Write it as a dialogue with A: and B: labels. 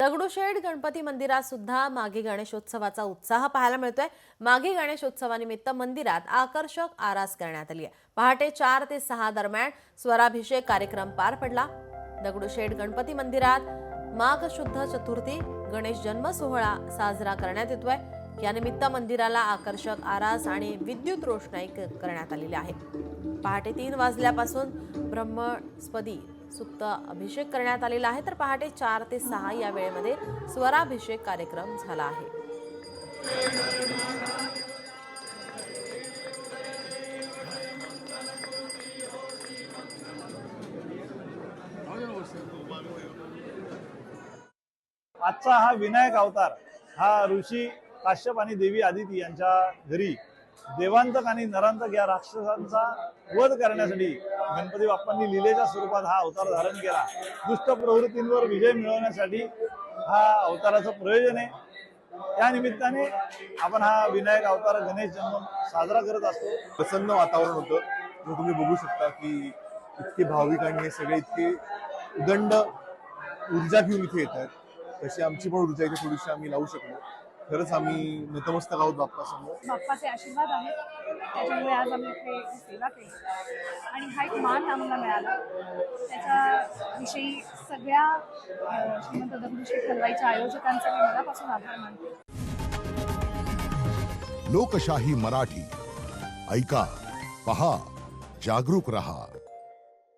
A: दगडूशेठ गणपती मंदिरात सुद्धा माघी गणेशोत्सवाचा उत्साह पाहायला मिळतोय। माघी गणेशोत्सवानिमित्त मंदिरात आकर्षक आरास करण्यात आली आहे। पहाटे 4 ते 6 दरम्यान स्वराभिषेक कार्यक्रम पार पडला। दगडूशेठ गणपती मंदिरात माघ शुद्ध चतुर्थी गणेश जन्म सोहळा साजरा करण्यात येतोय। या निमित्त मंदिराला आकर्षक आरास आणि विद्युत रोषणाई करण्यात आलेली आहे। पहाटे 3 वाजल्यापासून ब्रह्मस्पदी सुक्त अभिषेक करण्यात आलेला आहे, तर पहाटे 4 ते 6 या वेळेमध्ये स्वराभिषेक कार्यक्रम झाला आहे।
B: आजचा हा विनायक अवतार हा ऋषी काश्यप आणि देवी आदिती यांच्या घरी देवांतक आणि नरांतक या राक्षसांचा वध करण्यासाठी गणपती बाप्पांनी लीलेच्या स्वरूपात हा अवतार धारण केला। दुष्ट प्रवृत्तींवर विजय मिळवण्यासाठी हा अवताराचं प्रयोजन आहे। या निमित्ताने आपण हा विनायक अवतार गणेश जन्म साजरा करत असतो।
C: प्रसन्न वातावरण होतं, जो तुम्ही बघू शकता की इतके भाविक आणि हे सगळे इतके उदंड ऊर्जा घेऊन इथे येत आहेत। तशी आमची पण ऊर्जा इथे थोडीशी आम्ही लावू शकलो। खरंच आम्ही नतमस्तक आहोत बाप्पासमोर।
D: बाप्पाचे आशीर्वाद आहेत, त्याच्यामुळे आज आम्ही इथे सेवा केली आणि हा एक मान आम्हाला मिळाला। त्याच्याविषयी सगळ्या श्रीमंत दगडूशेठ हलवाईच्या आयोजकांचा मी मनापासून आभार मानते।
E: लोकशाही मराठी ऐका, पहा, जागरूक रहा।